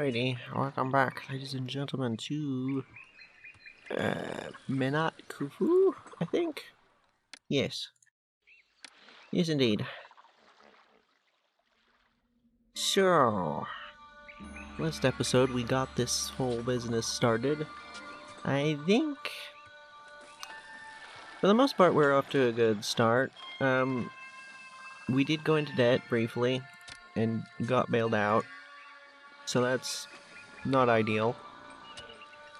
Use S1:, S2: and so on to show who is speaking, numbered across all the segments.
S1: Alrighty, welcome back, ladies and gentlemen, to Menat Kufu, I think? Yes. Yes, indeed. So, last episode we got this whole business started. I think, for the most part, we're off to a good start. We did go into debt briefly, and got bailed out, so that's not ideal.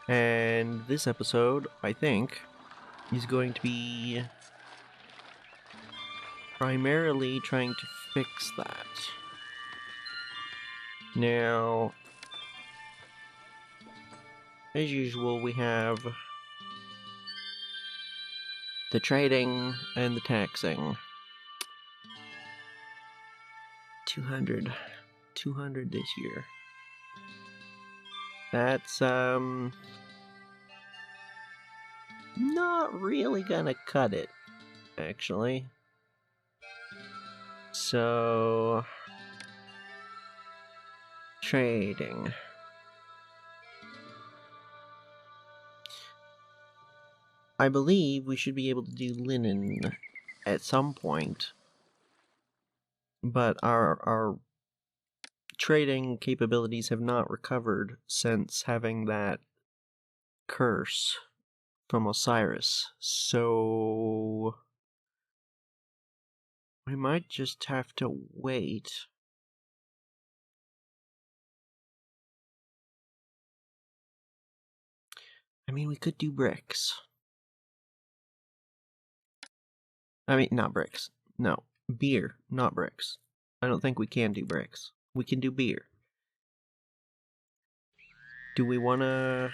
S1: And this episode, I think, is going to be primarily trying to fix that. Now, as usual, we have the trading and the taxing. 200 this year. That's, not really gonna cut it, actually. So, trading. I believe we should be able to do linen at some point, but our trading capabilities have not recovered since having that curse from Osiris, so we might just have to wait. I mean, we could do bricks. I mean, not bricks. No, beer, not bricks. I don't think we can do bricks. We can do beer. Do we wanna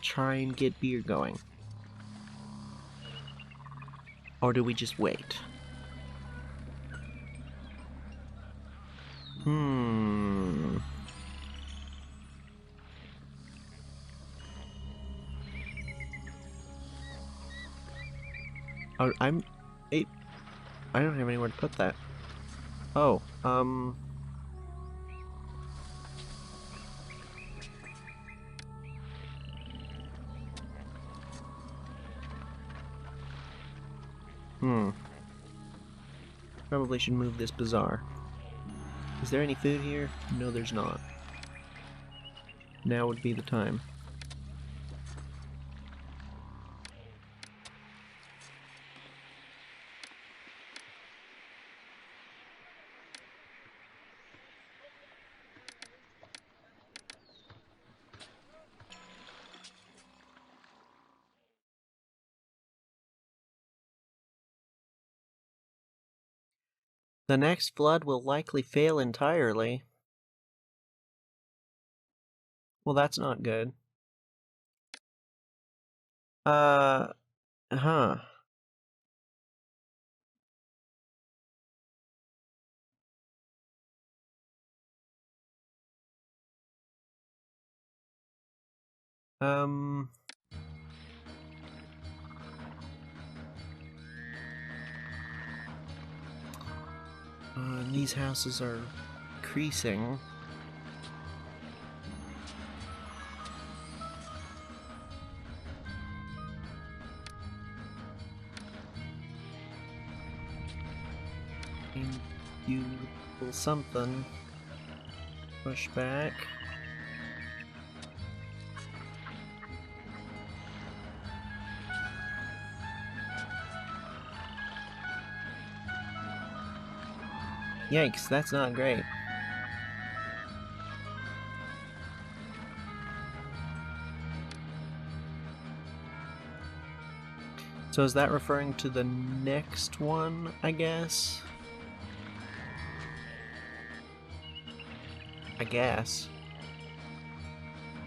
S1: try and get beer going? Or do we just wait? Oh, I don't have anywhere to put that. Oh, Probably should move this bazaar. Is there any food here? No, there's not. Now would be the time. The next flood will likely fail entirely. Well, that's not good. Huh. These houses are increasing. Beautiful something. Push back. Yikes, that's not great. So is that referring to the next one, I guess? I guess.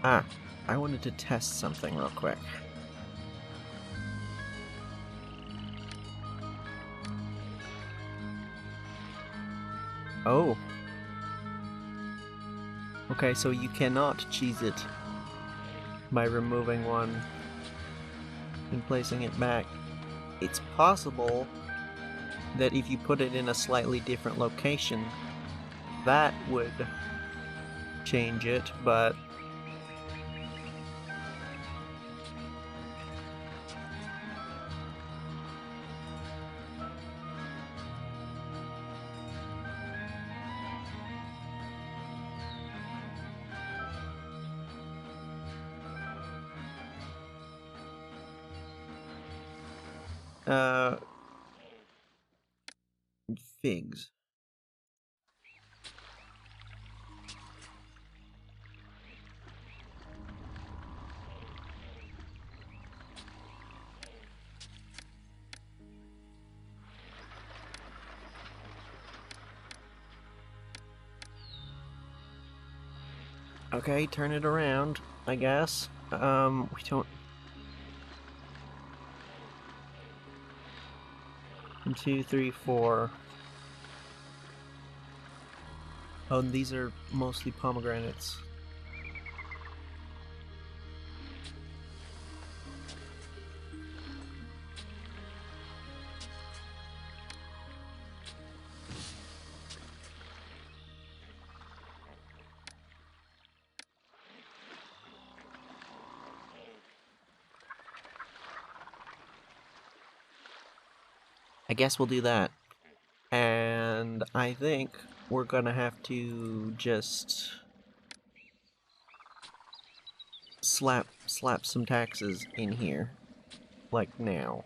S1: Ah, I wanted to test something real quick. Oh. Okay, so you cannot cheese it by removing one and placing it back. It's possible that if you put it in a slightly different location, that would change it, but figs. Okay, turn it around, I guess. We don't... 1, 2, 3, 4. Oh, and these are mostly pomegranates. I guess we'll do that. And I think we're gonna have to just slap some taxes in here, like now.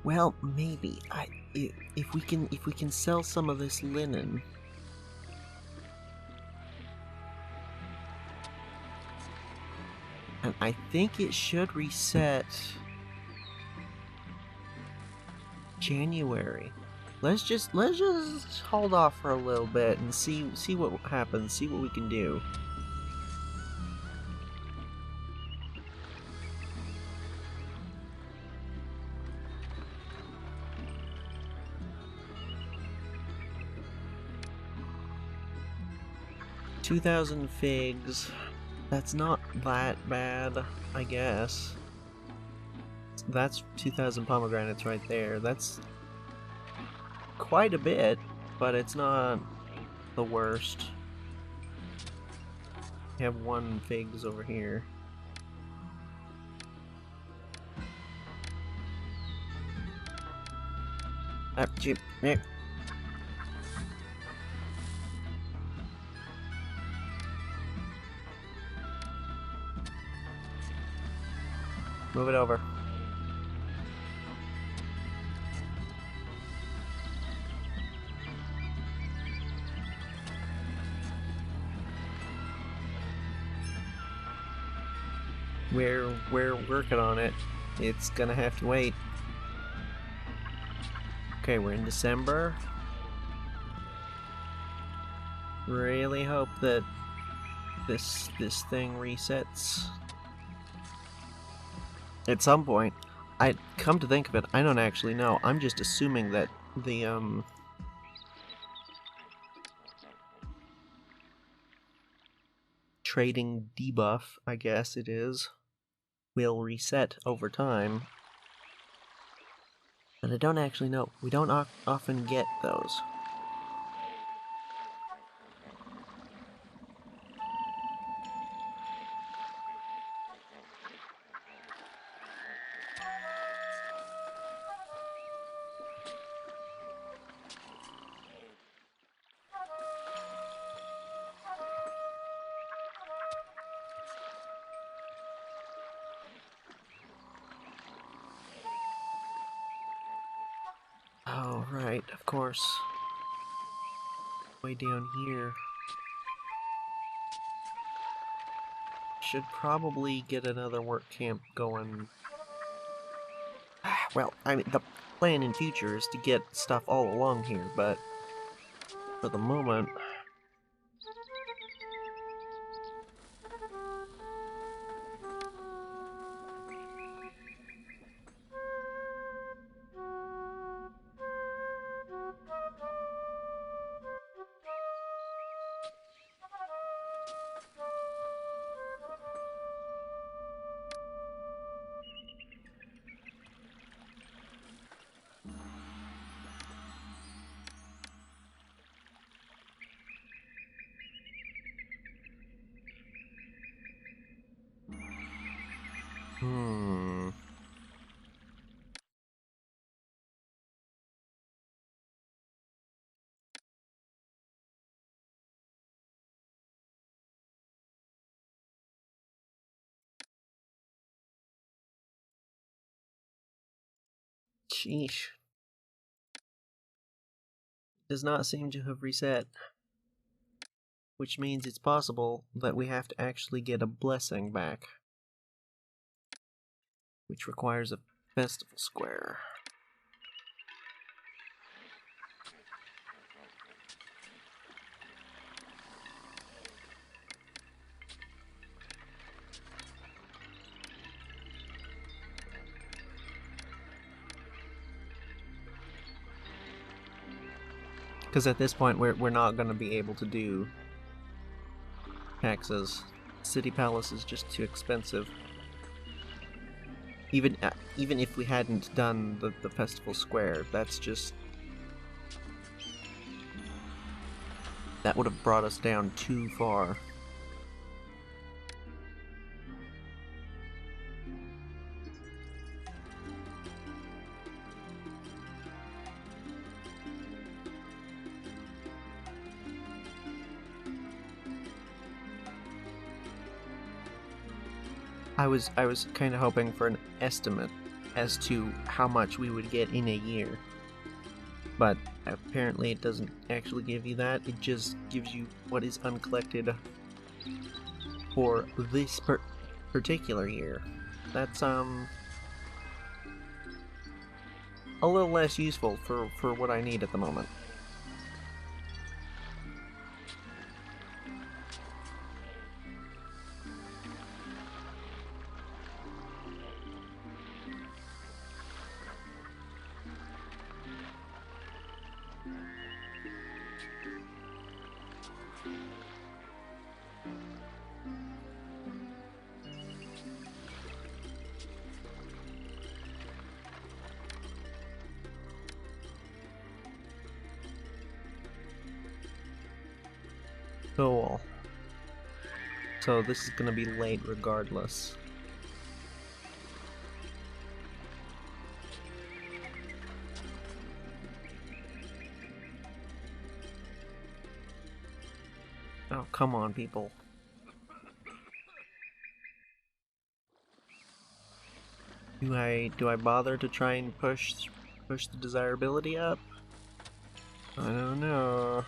S1: Well, maybe if we can sell some of this linen. And I think it should reset January. Let's just hold off for a little bit and see what happens, see what we can do. $2,000 figs. That's not that bad, I guess. That's 2,000 pomegranates right there. That's quite a bit, but it's not the worst. We have 1 figs over here. Chip. Move it over. We're working on it. It's gonna have to wait. Okay, we're in December. Really hope that this thing resets at some point. I come to think of it, I don't actually know. I'm just assuming that the trading debuff, I guess it is, will reset over time. And I don't actually know. We don't often get those. Oh, right, of course. Way down here. Should probably get another work camp going. Well, I mean, the plan in future is to get stuff all along here, but for the moment... Sheesh. Does not seem to have reset. Which means it's possible that we have to actually get a blessing back. Which requires a festival square. Because at this point we're not going to be able to do taxes. City Palace is just too expensive. Even if we hadn't done the festival square, that's just... that would have brought us down too far. I was kind of hoping for an estimate as to how much we would get in a year. But apparently it doesn't actually give you that, it just gives you what is uncollected for this particular year. That's a little less useful for what I need at the moment. Cool. So this is gonna be late regardless. Oh, come on, people. Do I bother to try and push the desirability up? I don't know.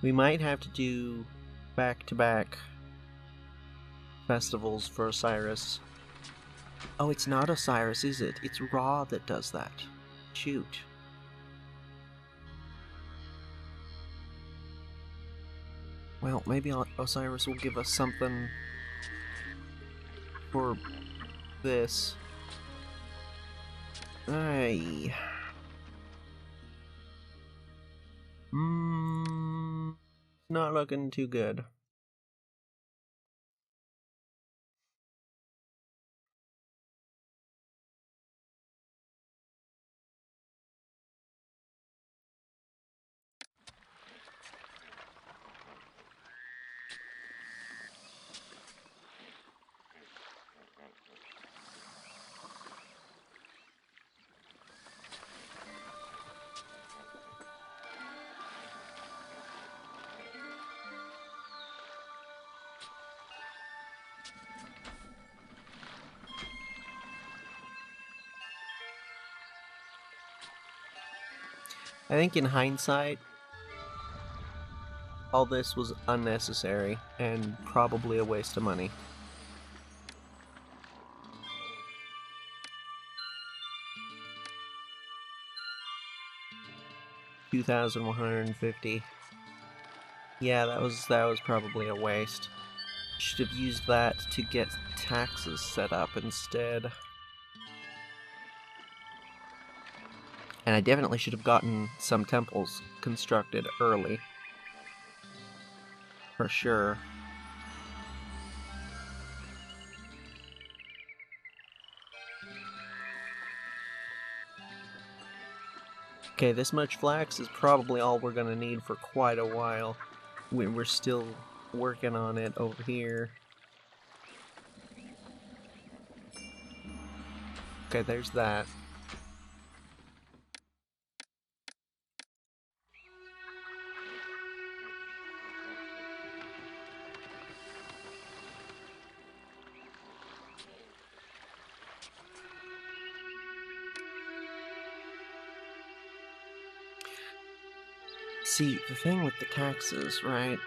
S1: We might have to do back-to-back festivals for Osiris. Oh, it's not Osiris, is it? It's Ra that does that. Shoot. Well, maybe Osiris will give us something for this. Aye. Not looking too good. I think in hindsight, all this was unnecessary and probably a waste of money. $2,150. Yeah, that was probably a waste. Should have used that to get taxes set up instead. And I definitely should have gotten some temples constructed early. For sure. Okay, this much flax is probably all we're gonna need for quite a while. We're still working on it over here. Okay, there's that. See, the thing with the taxes, right?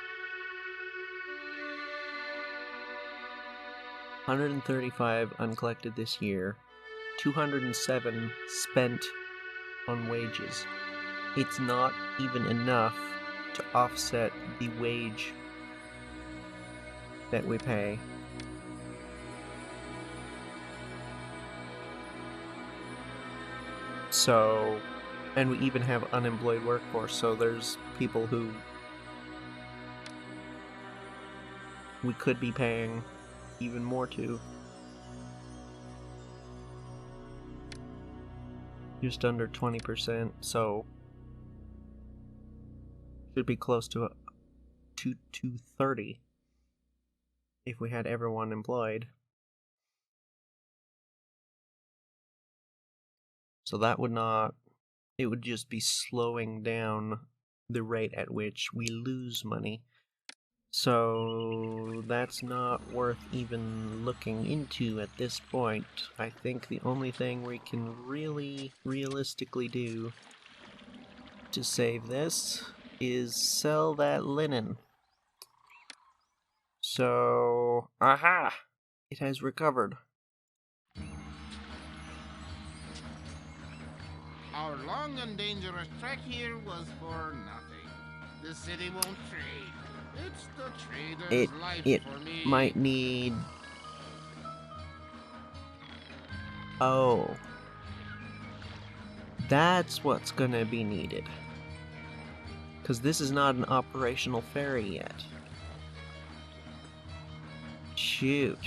S1: 135 uncollected this year, 207 spent on wages. It's not even enough to offset the wage that we pay. So, and we even have unemployed workforce, so there's people who we could be paying even more to. Just under 20%, so should be close to 230 if we had everyone employed. So that would not, it would just be slowing down the rate at which we lose money. So that's not worth even looking into at this point. I think the only thing we can really realistically do to save this is sell that linen. So, aha! It has recovered.
S2: Our long and dangerous trek here was for nothing. The city won't trade. It's the trader's life
S1: It
S2: for me.
S1: might need... Oh. That's what's gonna be needed. Because this is not an operational ferry yet. Shoot.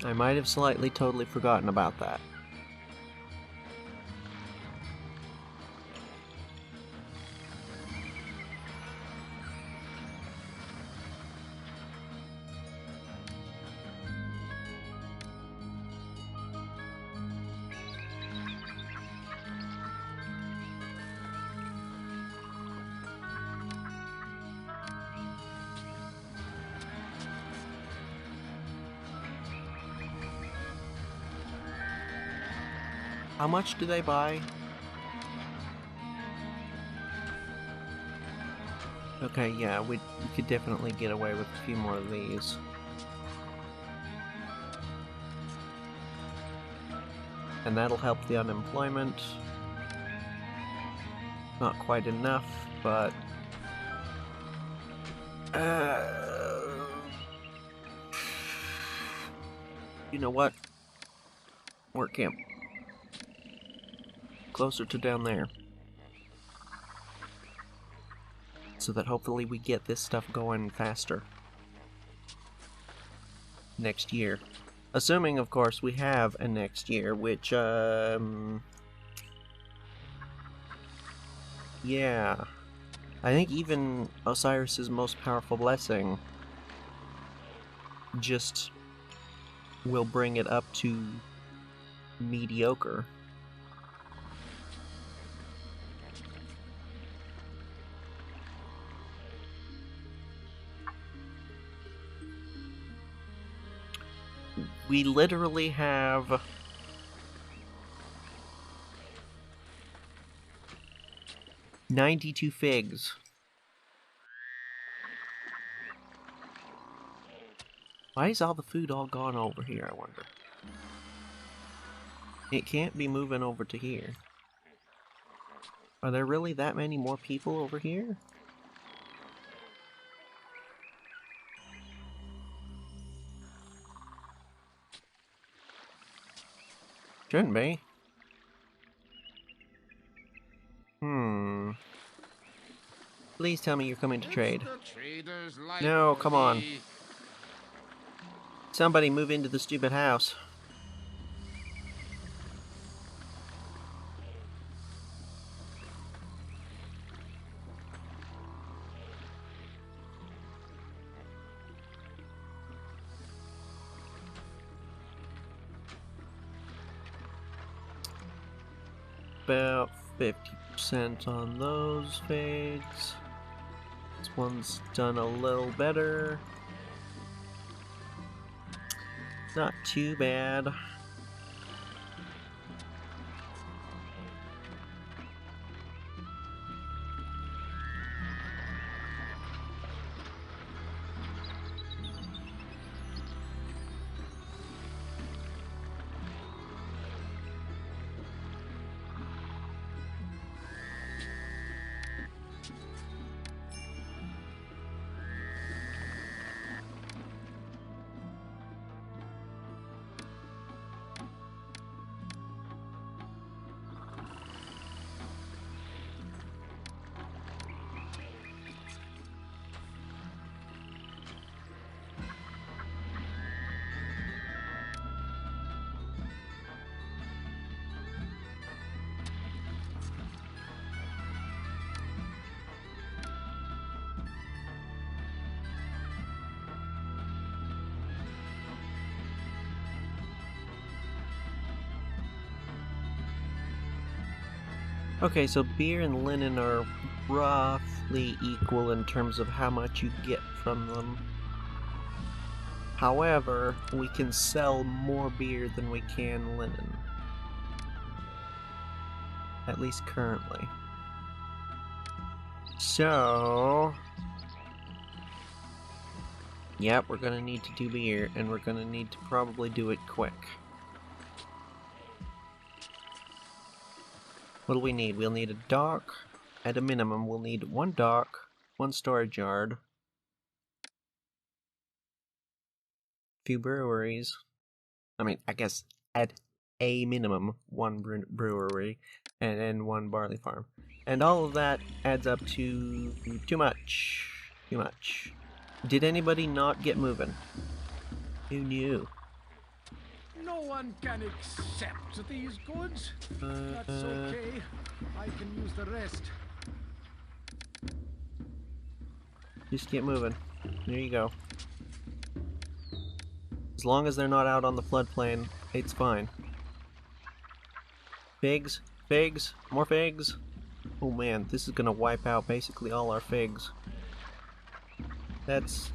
S1: I might have slightly totally forgotten about that. How much do they buy? Okay, yeah, we could definitely get away with a few more of these. And that'll help the unemployment. Not quite enough, but... you know what? Work camp. Closer to down there. So that hopefully we get this stuff going faster. Next year. Assuming, of course, we have a next year, which, yeah. I think even Osiris's most powerful blessing just will bring it up to mediocre. We literally have 92 figs. Why is all the food all gone over here, I wonder? It can't be moving over to here. Are there really that many more people over here? Shouldn't be. Please tell me you're coming to trade. No, come on. Somebody move into the stupid house. about 50% on those figs. This one's done a little better. Not too bad. Okay, so beer and linen are roughly equal in terms of how much you get from them. However, we can sell more beer than we can linen. At least currently. So... yep, we're gonna need to do beer, and we're gonna need to probably do it quick. What do we need? We'll need a dock. At a minimum, we'll need one dock, one storage yard, few breweries. I mean, I guess at a minimum, one brewery, and then one barley farm. And all of that adds up to too much. Too much. Did anybody not get moving? Who knew?
S3: No one can accept these goods. That's okay. I can use the rest.
S1: Just get moving. There you go. As long as they're not out on the floodplain, it's fine. Figs? Figs? More figs? Oh man, this is gonna wipe out basically all our figs. That's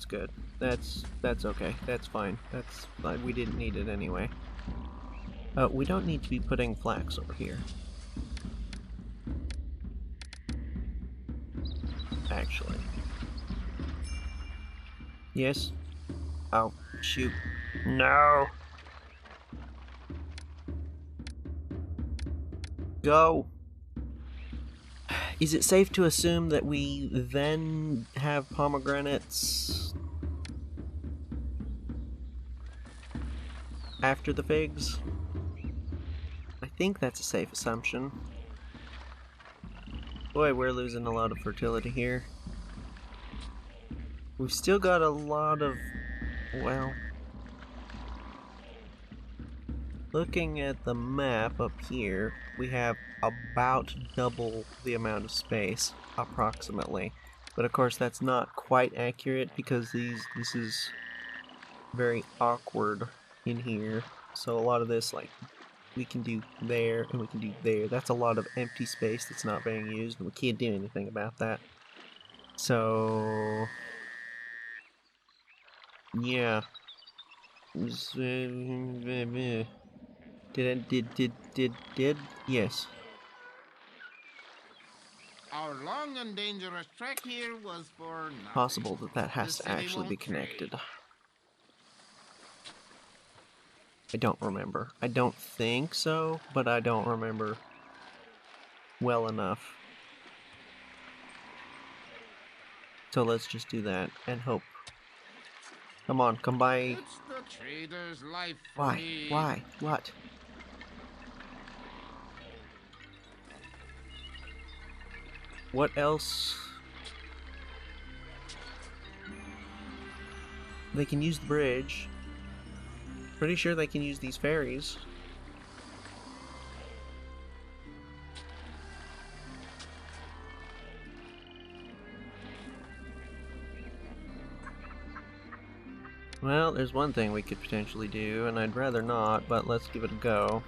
S1: good. That's okay. That's fine. That's fine. We didn't need it anyway. We don't need to be putting flax over here. Actually. Yes? Oh, shoot. No! Go! Is it safe to assume that we then have pomegranates after the figs? I think that's a safe assumption. Boy, we're losing a lot of fertility here. We've still got a lot of, well... looking at the map up here, we have about double the amount of space, approximately. But of course that's not quite accurate because this is very awkward in here. So a lot of this, like, we can do there and we can do there. That's a lot of empty space that's not being used and we can't do anything about that. So... yeah. Did? Yes.
S2: Our long and dangerous trek here was for nothing.
S1: Possible that that has
S2: The
S1: to
S2: city
S1: actually be
S2: won't
S1: connected.
S2: trade.
S1: I don't remember. I don't think so, but I don't remember well enough. So let's just do that and hope. Come on, come by.
S2: It's the trader's life for
S1: Why?
S2: me.
S1: Why? What? What else? They can use the bridge. Pretty sure they can use these ferries. Well, there's one thing we could potentially do, and I'd rather not, but let's give it a go.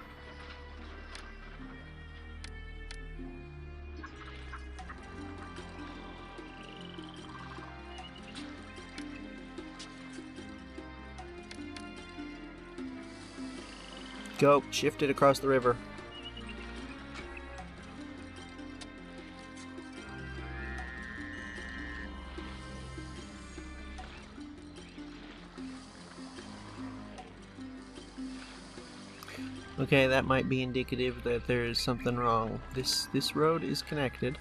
S1: Go, shift it across the river. Okay, that might be indicative that there's something wrong. This road is connected.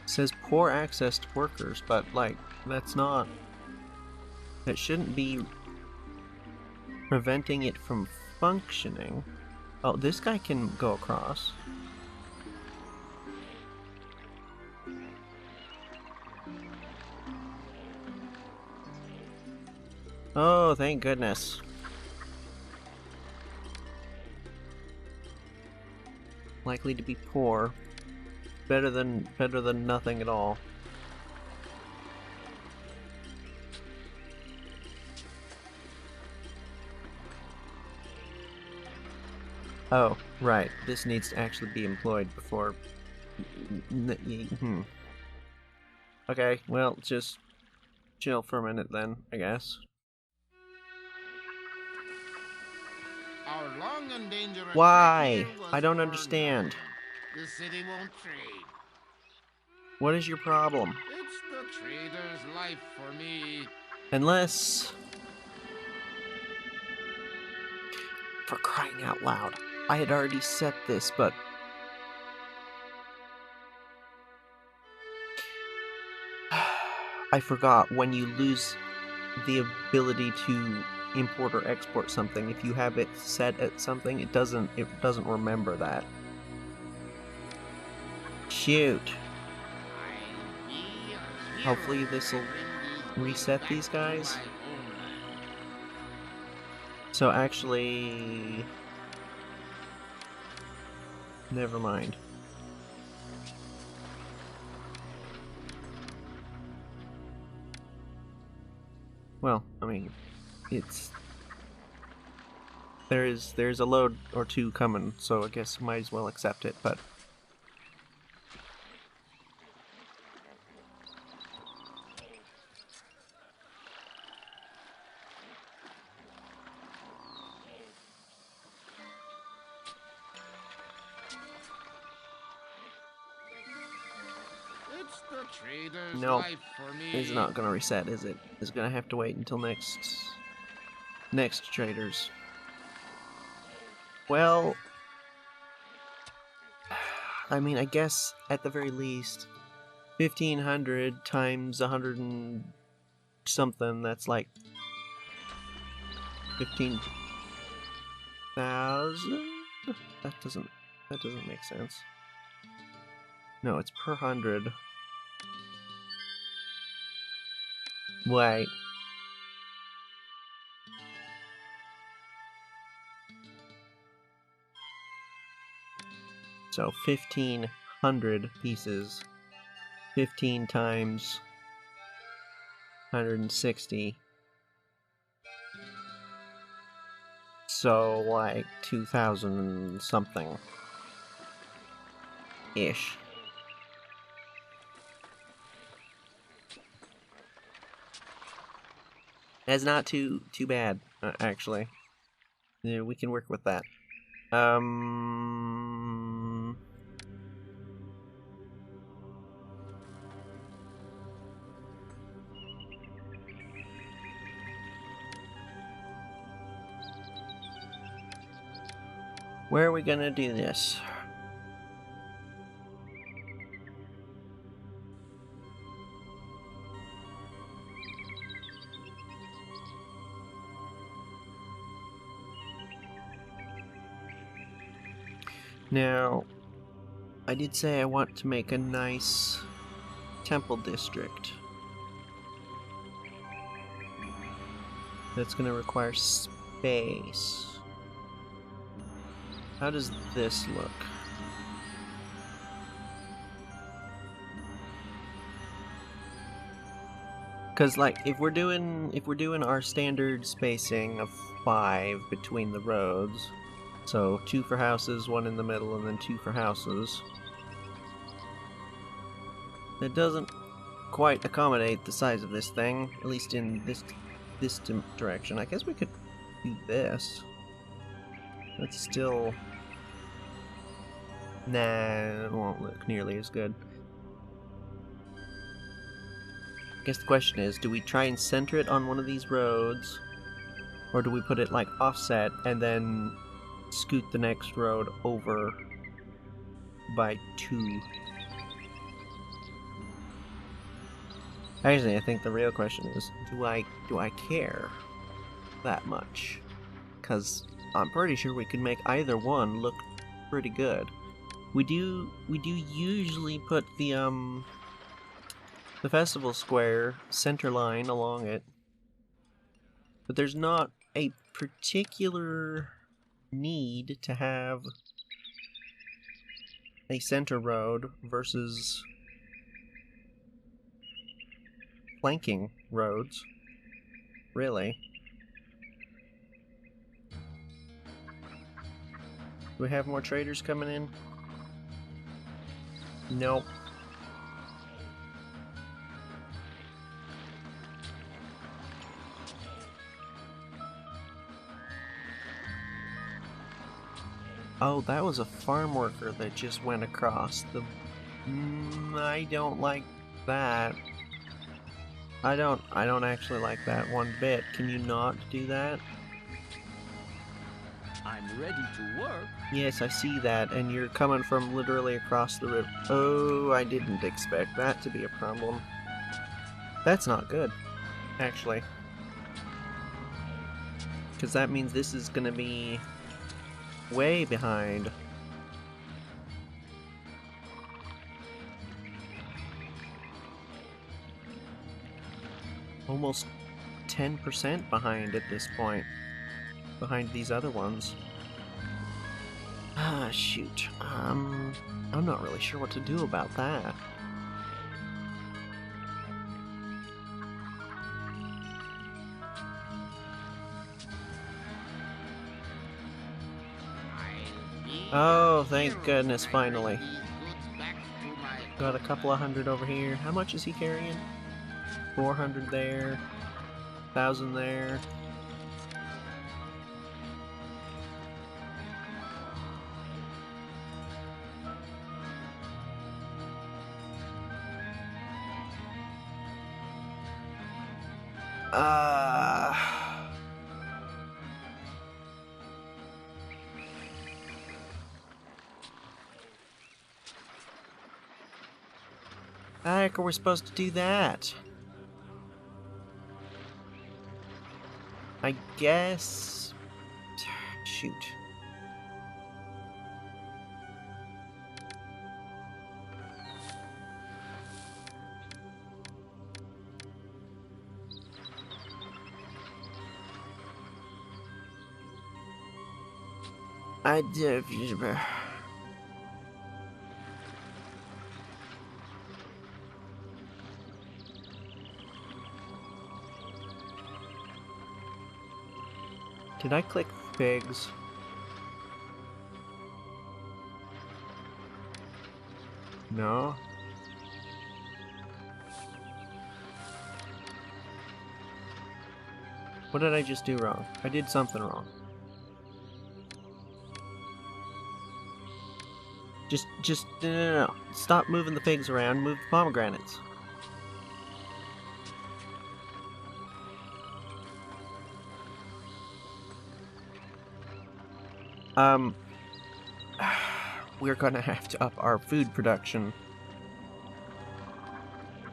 S1: It says poor access to workers, but like that's not. That shouldn't be preventing it from functioning. Oh, this guy can go across. Oh, thank goodness. Likely to be poor. Better than nothing at all. Oh, right. This needs to actually be employed before... Okay, well, just chill for a minute then, I guess.
S2: Our long and dangerous
S1: Why?
S2: trek here was
S1: I don't
S2: for
S1: understand.
S2: nothing. The city won't trade.
S1: What is your problem?
S2: It's the trader's life for me.
S1: Unless... For crying out loud. I had already set this, but... I forgot, when you lose the ability to import or export something, if you have it set at something, it doesn't remember that. Shoot. Hopefully this'll reset these guys. So actually... Never mind. Well, I mean, it's... There's a load or two coming, so I guess might as well accept it, but...
S2: It's the trader's
S1: No,
S2: life for me.
S1: it's not gonna reset, is it? It's gonna have to wait until next traders. Well, I mean, I guess at the very least, 1,500 times 100 and something, that's like 15,000? That doesn't make sense. No, it's per 100. Wait. So 1,500 pieces. 15 times 160. So like 2,000 something. Ish. That's not too bad, actually. Yeah, we can work with that. Where are we gonna do this? Now, I did say I want to make a nice temple district. That's gonna require space. How does this look? Cause like if we're doing our standard spacing of 5 between the roads, so 2 for houses, 1 in the middle, and then 2 for houses. That doesn't quite accommodate the size of this thing, at least in this direction. I guess we could do this. That's still... Nah, it won't look nearly as good. I guess the question is, do we try and center it on one of these roads? Or do we put it like offset and then scoot the next road over by 2? Actually, I think the real question is, do I care that much? Because I'm pretty sure we could make either one look pretty good. We do usually put the festival square center line along it, but there's not a particular need to have a center road versus flanking roads, really. Do we have more traders coming in? Nope. Oh, that was a farm worker that just went across the... I don't like that. I don't actually like that one bit. Can you not do that?
S3: I'm ready to work.
S1: Yes, I see that, and you're coming from literally across the river. Oh, I didn't expect that to be a problem. That's not good, actually. Because that means this is gonna be way behind. Almost 10% behind at this point. Behind these other ones. Ah, shoot. I'm not really sure what to do about that. Oh, thank goodness, finally. Got a couple of hundred over here. How much is he carrying? 400 there. 1,000 there. How the heck are we supposed to do that? I guess... Shoot. I did... Did I click pigs? No. What did I just do wrong? I did something wrong. Just, no. Stop moving the pigs around, move the pomegranates. We're gonna have to up our food production.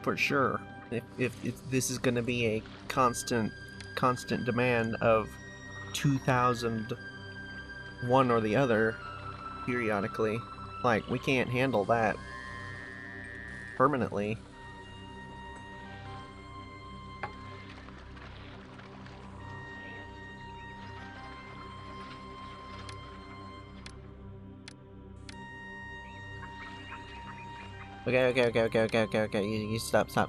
S1: For sure. If this is gonna be a constant demand of 2,000 one or the other periodically. Like, we can't handle that permanently. Okay. You stop. Get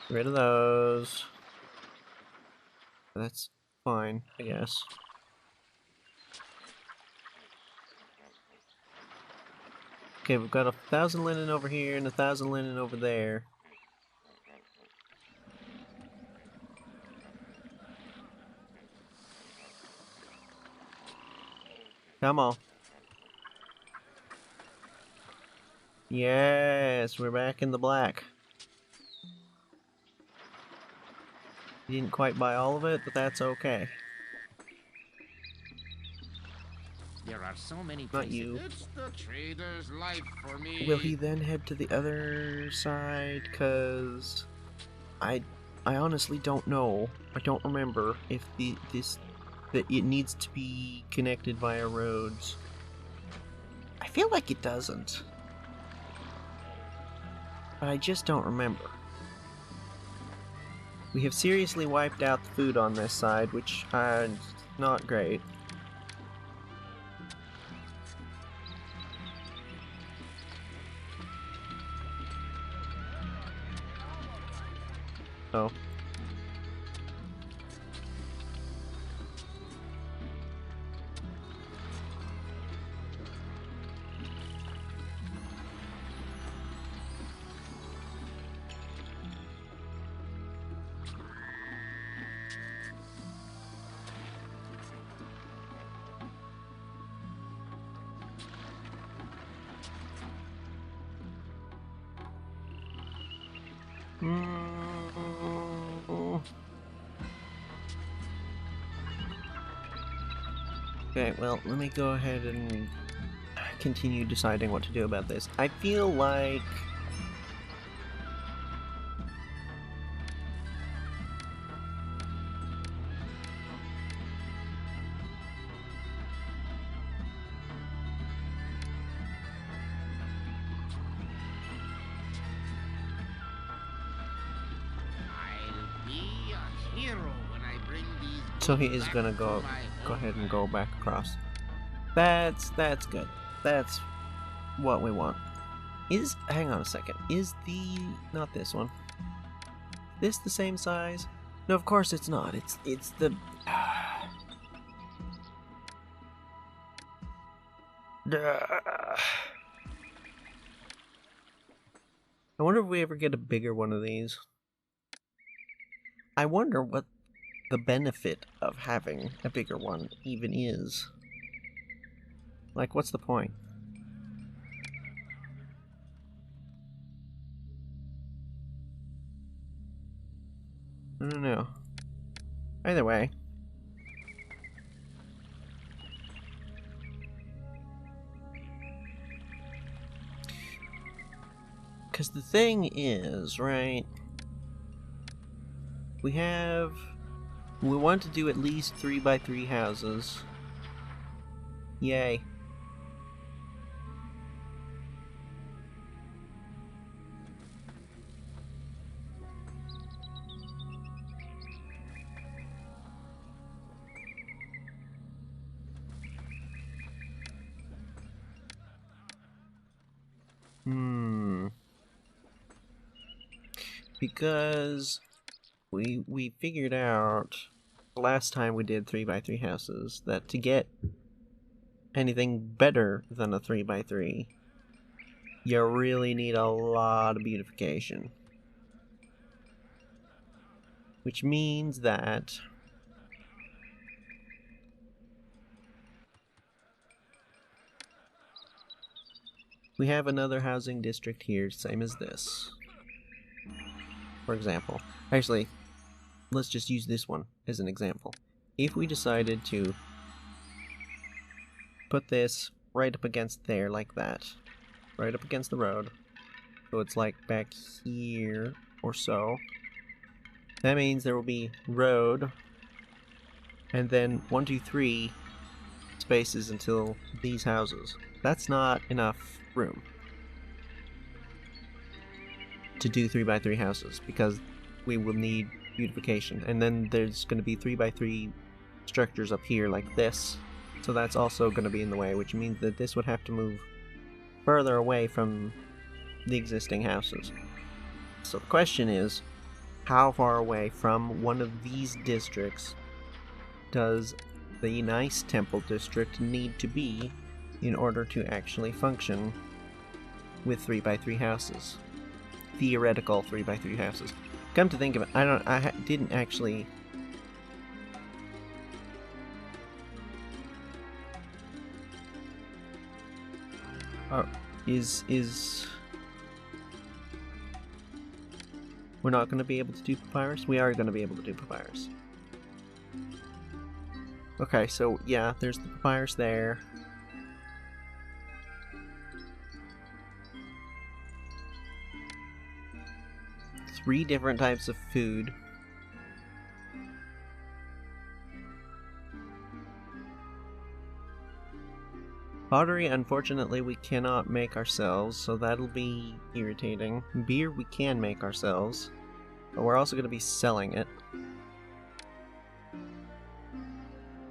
S1: rid of those. That's fine, I guess. Okay, we've got 1,000 linen over here and 1,000 linen over there. Come on. Yes, we're back in the black. You didn't quite buy all of it, but that's okay.
S2: There are so many
S1: Not
S2: places.
S1: you.
S2: It's the trader's life for me.
S1: Will he then head to the other side? Cause I honestly don't know. I don't remember if that it needs to be connected via roads. I feel like it doesn't. But I just don't remember. We have seriously wiped out the food on this side, which is not great. Oh. Okay, well, let me go ahead and continue deciding what to do about this. I feel like...
S2: I'll be a hero when I bring these
S1: So he
S2: goods
S1: is
S2: back
S1: gonna
S2: to
S1: go
S2: my
S1: ahead and
S2: homeland.
S1: go back across. That's good. That's what we want. Hang on a second. Is not this one. This the same size? No, of course it's not. It's the I wonder if we ever get a bigger one of these. I wonder what the benefit of having a bigger one even is. Like, what's the point? I don't know. Either way. Because the thing is, right? We want to do at least 3x3 houses. Yay. Because we figured out last time we did 3x3 houses that to get anything better than a 3x3, you really need a lot of beautification. Which means that we have another housing district here, same as this. For example. Actually, let's just use this one as an example. If we decided to put this right up against there like that, right up against the road, so it's like back here or so, that means there will be road, and then 1, 2, 3 spaces until these houses. That's not enough room to do 3x3 houses, because we will need beautification. And then there's going to be 3x3 structures up here like this, so that's also going to be in the way, which means that this would have to move further away from the existing houses. So the question is, how far away from one of these districts does the nice temple district need to be in order to actually function with 3x3 houses. Theoretical 3x3 houses. Come to think of it, I didn't actually... We're not going to be able to do papyrus? We are going to be able to do papyrus. Okay, so yeah, there's the papyrus there. Three different types of food. Pottery, unfortunately, we cannot make ourselves, so that'll be irritating. Beer, we can make ourselves, but we're also going to be selling it.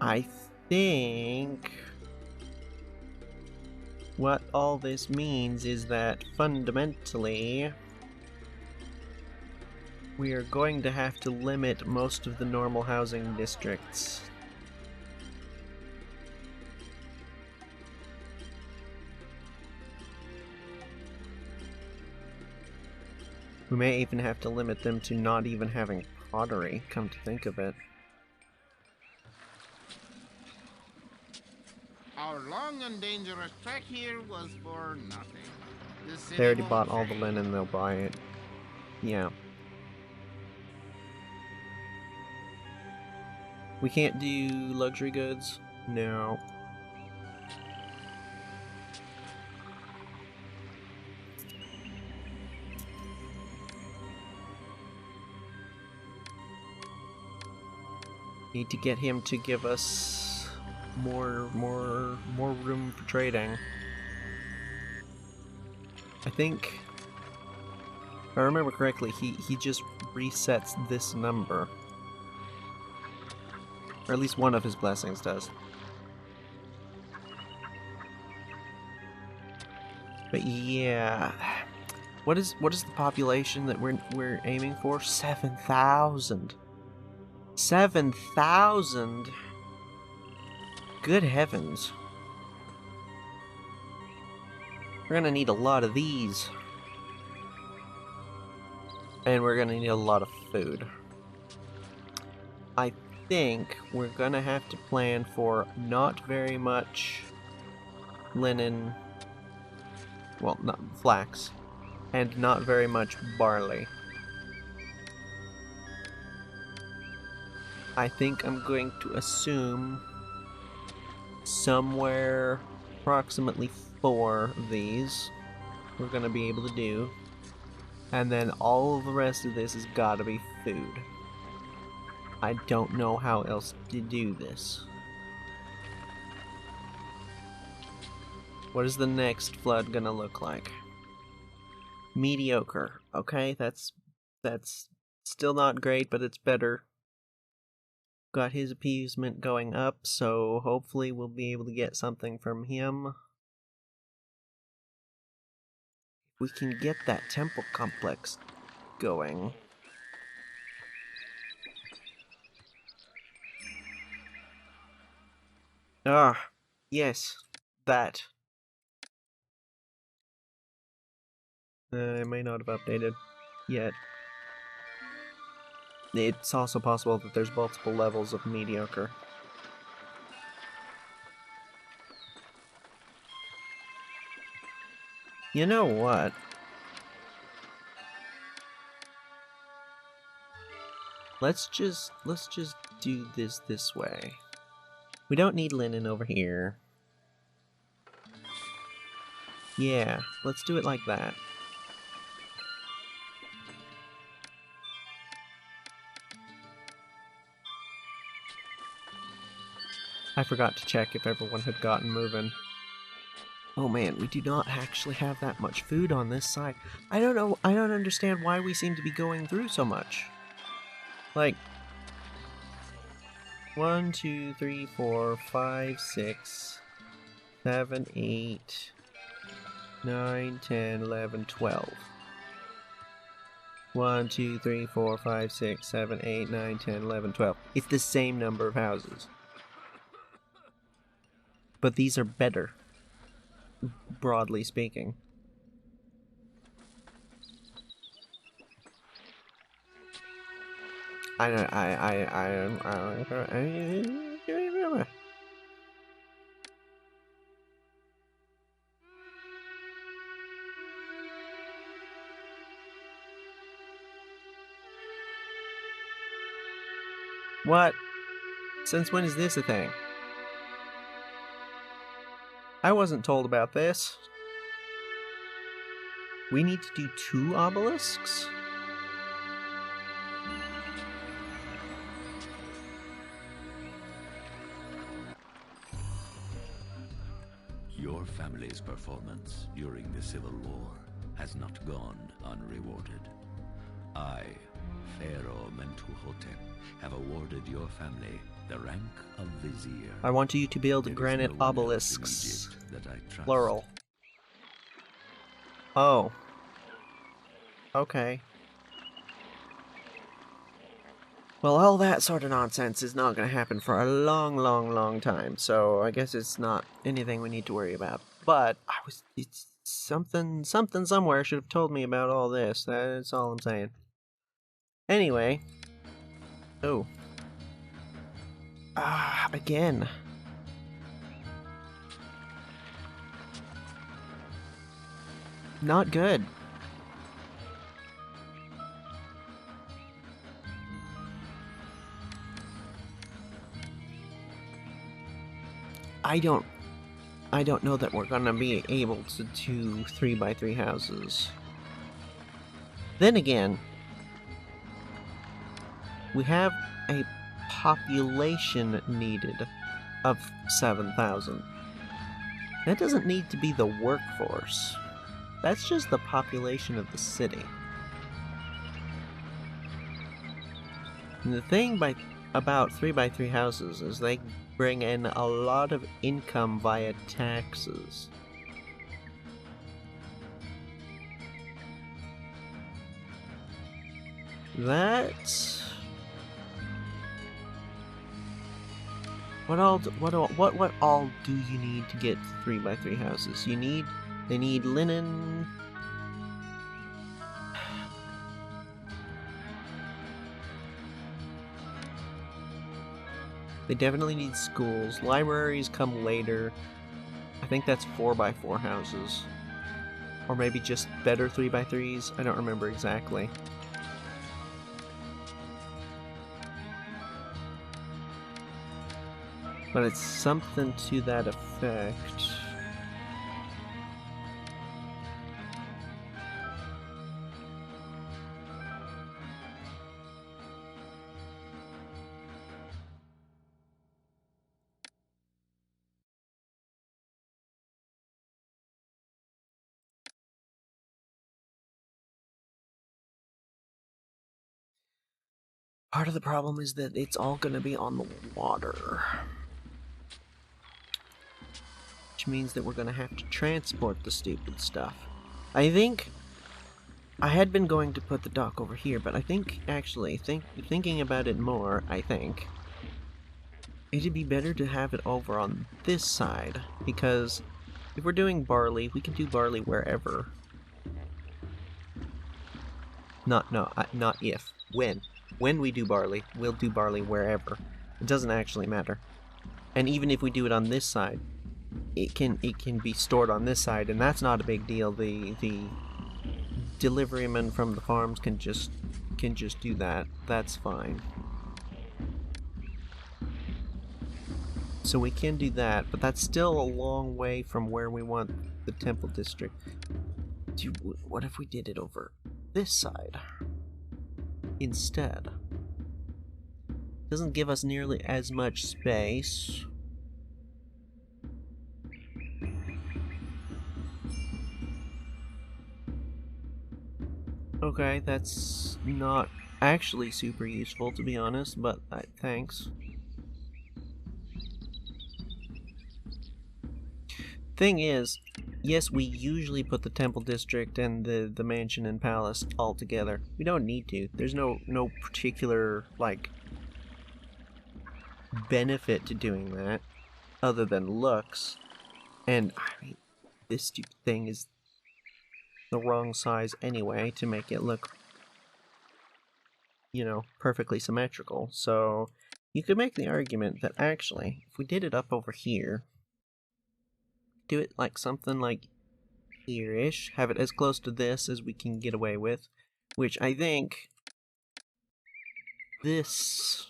S1: I think what all this means is that fundamentally we are going to have to limit most of the normal housing districts. We may even have to limit them to not even having pottery, come to think of it.
S2: Our long and dangerous trek here was for nothing. This city
S1: They already
S2: won't
S1: bought all the
S2: trade.
S1: linen, they'll buy it. Yeah. We can't do luxury goods? No. Need to get him to give us more room for trading. I think, if I remember correctly, he just resets this number. Or at least one of his blessings does. But yeah, what is the population that we're aiming for? 7,000. 7,000. Good heavens. We're gonna need a lot of these. And we're gonna need a lot of food. I think we're gonna have to plan for not very much linen, well, not flax, and not very much barley. I think I'm going to assume somewhere approximately 4 of these we're gonna be able to do, and then all of the rest of this has gotta be food. I don't know how else to do this. What is the next flood gonna look like? Mediocre. Okay, that's still not great, but it's better. Got his appeasement going up, so hopefully we'll be able to get something from him. We can get that temple complex going. Ah, yes, that. I may not have updated yet. It's also possible that there's multiple levels of mediocre. You know what? Let's just do this way. We don't need linen over here. Yeah, let's do it like that. I forgot to check if everyone had gotten moving. Oh man, we do not actually have that much food on this side. I don't know, I don't understand why we seem to be going through so much. Like, 1, 2, 3, 4, 5, 6, 7, 8, 9, 10, 11, 12. 1, 2, 3, 4, 5, 6, 7, 8, 9, 10, 11, 12. It's the same number of houses. But these are better, broadly speaking. I don't. I What? Since when is this a thing? I wasn't told about this. We need to do 2 obelisks?
S4: Your family's performance during the Civil War has not gone unrewarded. I, Pharaoh and Hotep, have awarded your family the rank of Vizier.
S1: I want you to build
S4: There is
S1: granite
S4: no one else in
S1: obelisks.
S4: Egypt that I trust.
S1: Plural. Oh. Okay. Well, all that sort of nonsense is not going to happen for a long time, so I guess it's not anything we need to worry about. But it's something somewhere should have told me about all this. That's all I'm saying. Anyway. Oh. Again. Not good. I don't know that we're gonna be able to do 3x3 houses. Then again, we have a population needed of 7,000. That doesn't need to be the workforce. That's just the population of the city. And the thing about 3x3 houses is they bring in a lot of income via taxes. That's... What all do you need to get 3x3 houses? They need linen. They definitely need schools. Libraries come later. I think that's 4x4 houses. Or maybe just better 3x3s. I don't remember exactly. But it's something to that effect. Part of the problem is that it's all going to be on the water. Which means that we're going to have to transport the stupid stuff. I think I had been going to put the dock over here, but I think, actually, thinking about it more, I think it'd be better to have it over on this side, because if we're doing barley, we can do barley wherever. Not if. When. When we do barley, we'll do barley wherever. It doesn't actually matter. And even if we do it on this side, it can be stored on this side, and that's not a big deal. The deliverymen from the farms can just do that. That's fine. So we can do that, but that's still a long way from where we want the temple district. Dude, what if we did it over this side instead? Doesn't give us nearly as much space. Okay, that's not actually super useful, to be honest, but thanks. Thing is, yes, we usually put the temple district and the mansion and palace all together. We don't need to. There's no particular, like, benefit to doing that, other than looks. And, I mean, this stupid thing is the wrong size anyway to make it look you know, perfectly symmetrical. So you could make the argument that actually, if we did it up over here, do it like something like here-ish, have it as close to this as we can get away with, which I think this,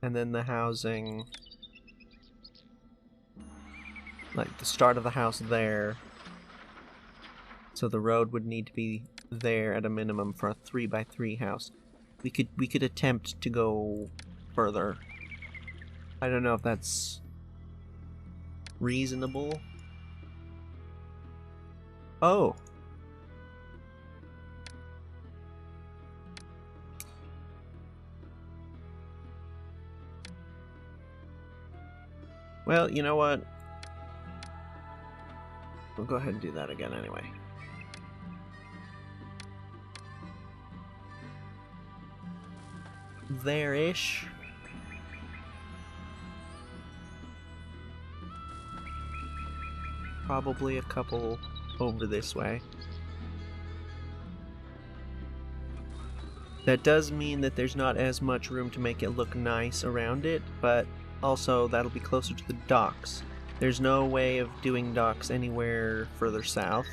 S1: and then the housing, like the start of the house there, so the road would need to be there at a minimum for a 3x3 house. We could attempt to go further. I don't know if that's reasonable. Oh. Well, you know what? We'll go ahead and do that again anyway. There-ish. Probably a couple over this way. That does mean that there's not as much room to make it look nice around it, but also that'll be closer to the docks. There's no way of doing docks anywhere further south.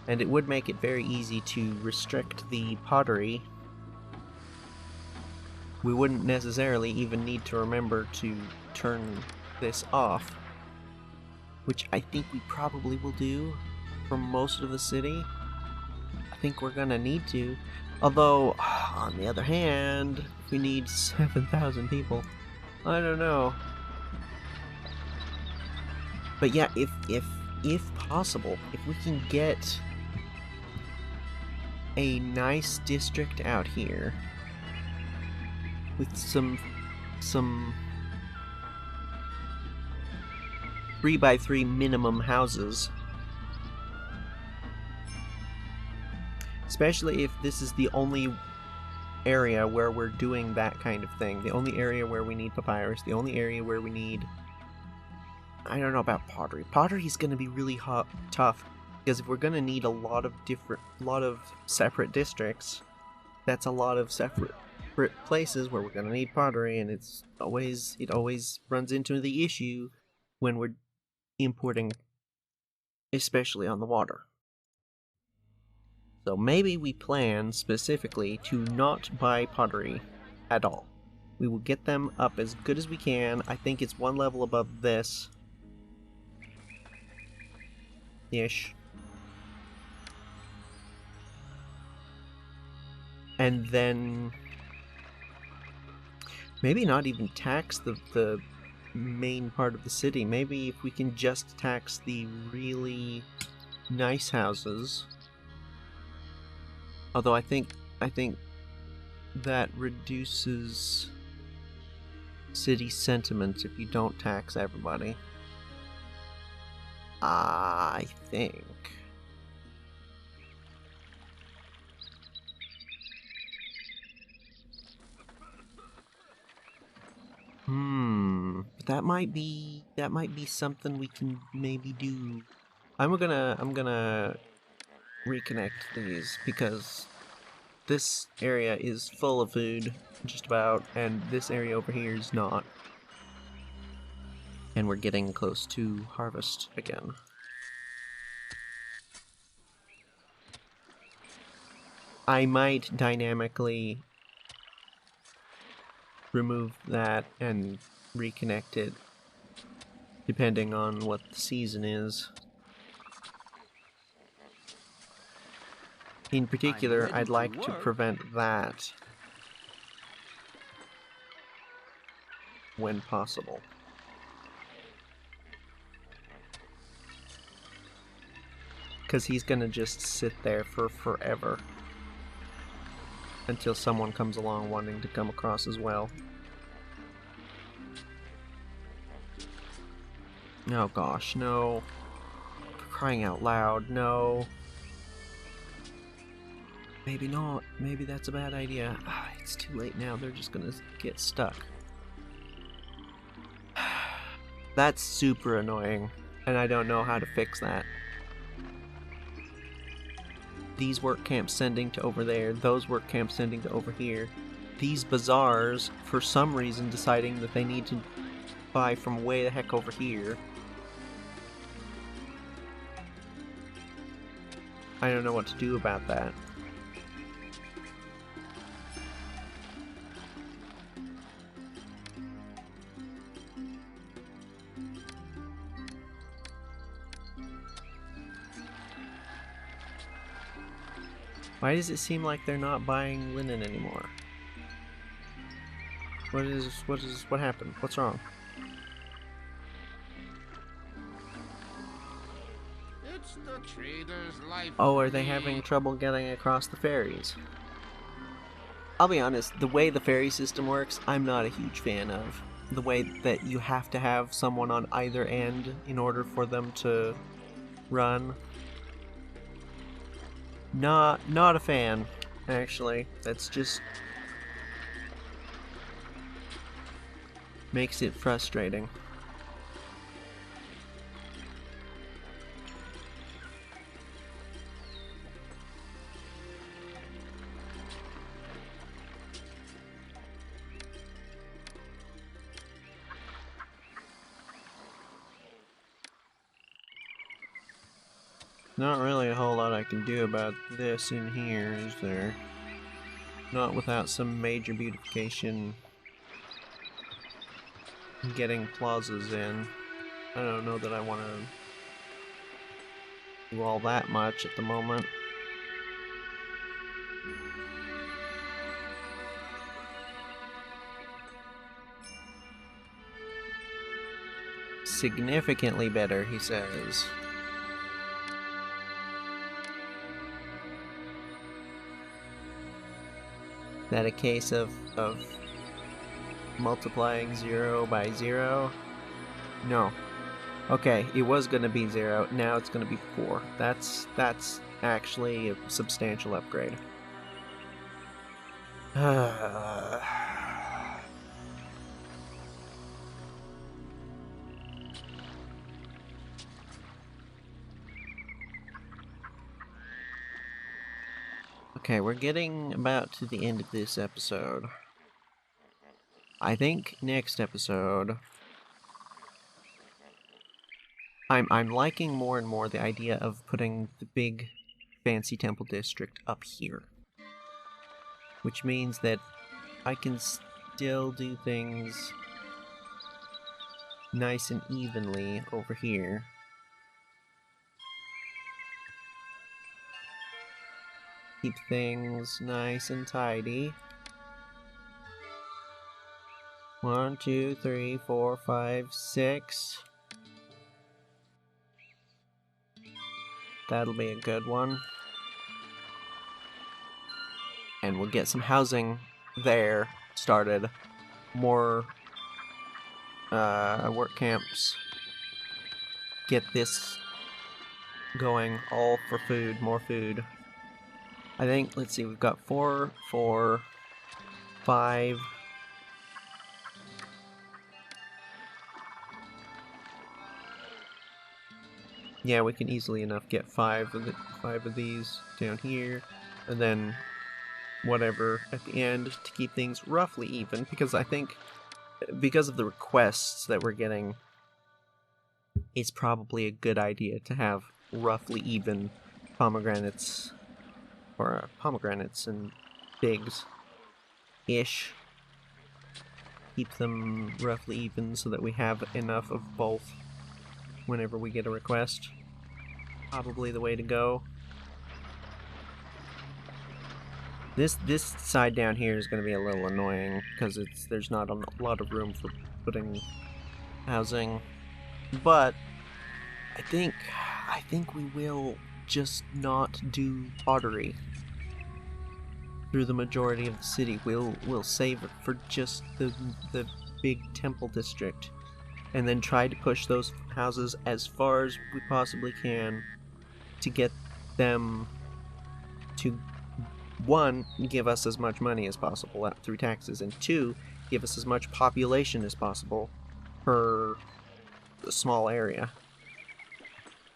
S1: And it would make it very easy to restrict the pottery. We wouldn't necessarily even need to remember to turn this off, which I think we probably will do for most of the city. I think we're gonna need to. Although, on the other hand, we need 7,000 people. I don't know. But yeah, if possible, if we can get a nice district out here with some 3x3 minimum houses, especially if this is the only area where we're doing that kind of thing, the only area where we need papyrus, the only area where we need, I don't know about pottery. Pottery's going to be really tough, because if we're going to need a lot of separate districts, that's a lot of separate places where we're going to need pottery, and it always runs into the issue when we're importing, especially on the water. So maybe we plan specifically to not buy pottery at all. We will get them up as good as we can. I think it's one level above this. Ish. And then maybe not even tax the main part of the city. Maybe if we can just tax the really nice houses. Although I think that reduces city sentiment if you don't tax everybody. I think. But that might be something we can maybe do. I'm gonna reconnect these because this area is full of food, just about, and this area over here is not. And we're getting close to harvest again. I might dynamically remove that and reconnect it, depending on what the season is. In particular, I'd like to prevent that when possible. Because he's gonna just sit there for forever until someone comes along wanting to come across as well. Oh gosh, no. For crying out loud, no. Maybe not. Maybe that's a bad idea. It's too late now. They're just gonna get stuck. That's super annoying, and I don't know how to fix that. these work camps sending to over there, those work camps sending to over here. These bazaars, for some reason, deciding that they need to buy from way the heck over here. I don't know what to do about that. Why does it seem like they're not buying linen anymore? What happened? What's wrong?
S2: It's the trader's life.
S1: Oh, are they having trouble getting across the ferries? I'll be honest, the way the ferry system works, I'm not a huge fan of. The way that you have to have someone on either end in order for them to run. Not a fan, actually. That's just makes it frustrating. Not really a whole lot I can do about this in here, is there? Not without some major beautification getting plazas in. I don't know that I want to do all that much at the moment. Significantly better, he says. That a case of multiplying 0 by 0? No. Okay, it was gonna be 0, now it's gonna be 4. That's actually a substantial upgrade. Okay, we're getting about to the end of this episode. I think next episode I'm liking more and more the idea of putting the big fancy temple district up here. Which means that I can still do things nice and evenly over here. Keep things nice and tidy. 1, 2, 3, 4, 5, 6. That'll be a good one. And we'll get some housing there started. More work camps. Get this going, all for food, more food. I think, let's see, we've got 4, 4, 5. Yeah, we can easily enough get 5 of these down here, and then whatever at the end to keep things roughly even, because I think because of the requests that we're getting, it's probably a good idea to have roughly even pomegranates, or pomegranates and figs-ish. Keep them roughly even so that we have enough of both whenever we get a request. Probably the way to go. This side down here is going to be a little annoying because there's not a lot of room for putting housing, but I think we will just not do pottery through the majority of the city. We'll save it for just the big temple district, and then try to push those houses as far as we possibly can to get them to, 1, give us as much money as possible through taxes, and 2, give us as much population as possible per small area.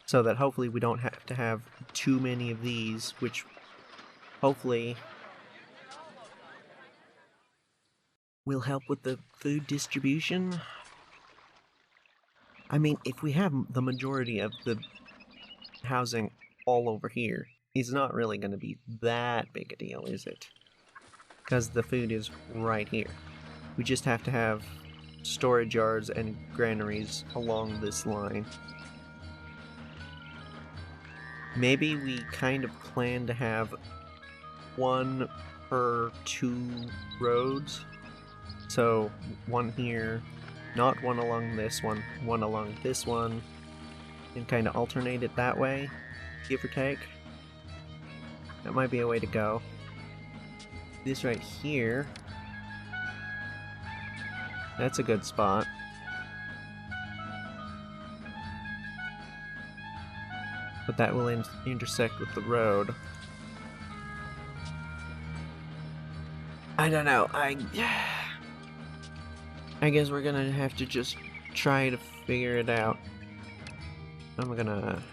S1: So that hopefully we don't have to have too many of these, which hopefully will help with the food distribution. I mean, if we have the majority of the housing all over here, it's not really going to be that big a deal, is it? Because the food is right here. We just have to have storage yards and granaries along this line. Maybe we kind of plan to have one per 2 roads. So one here, not one along this one along this one, and kind of alternate it that way, give or take. That might be a way to go. This right here, that's a good spot. But that will intersect with the road. I don't know, I guess we're gonna have to just try to figure it out. I'm gonna...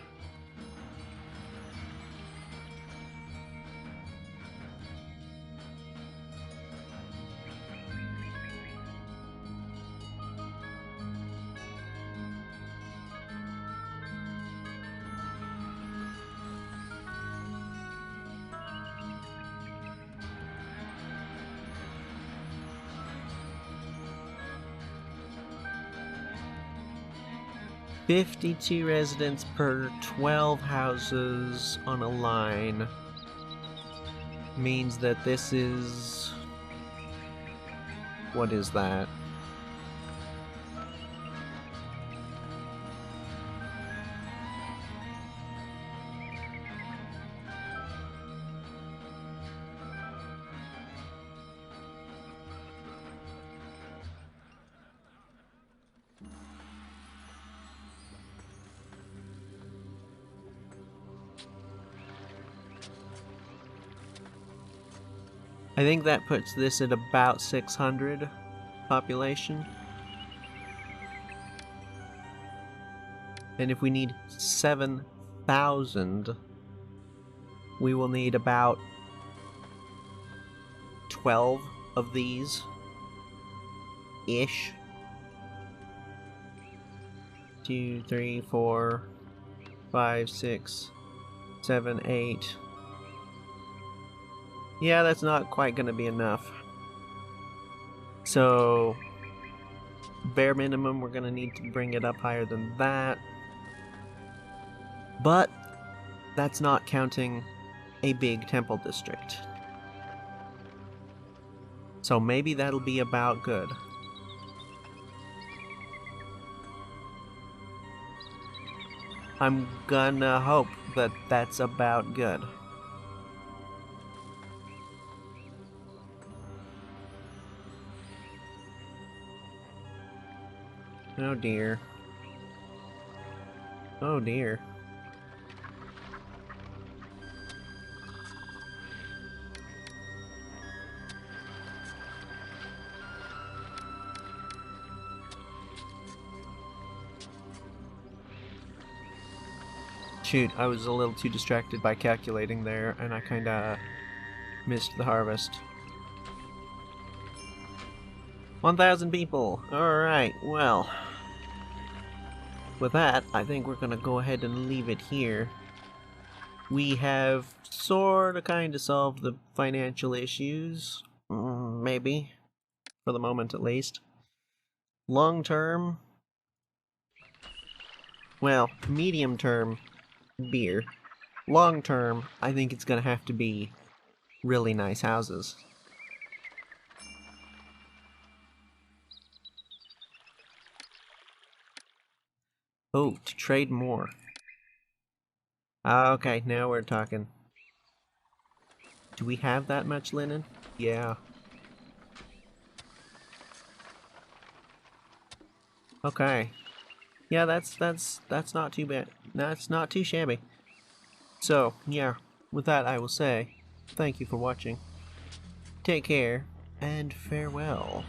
S1: $52 residents per 12 houses on a line means that this is... what is that? I think that puts this at about 600 population. And if we need 7,000, we will need about 12 of these ish. 2, 3, 4, 5, 6, 7, 8. Yeah, that's not quite gonna be enough. So, bare minimum, we're gonna need to bring it up higher than that. But, that's not counting a big temple district. So maybe that'll be about good. I'm gonna hope that that's about good. Oh dear. Oh dear. Shoot, I was a little too distracted by calculating there, and I kinda missed the harvest. 1,000 people! Alright, well. With that, I think we're gonna go ahead and leave it here. We have sorta kinda solved the financial issues. Maybe. For the moment, at least. Long term... well, medium term, beer. Long term, I think it's gonna have to be really nice houses. Oh, to trade more. Okay, now we're talking. Do we have that much linen? Yeah. Okay. Yeah, that's not too bad. That's not too shabby. So, yeah, with that I will say, thank you for watching. Take care, and farewell.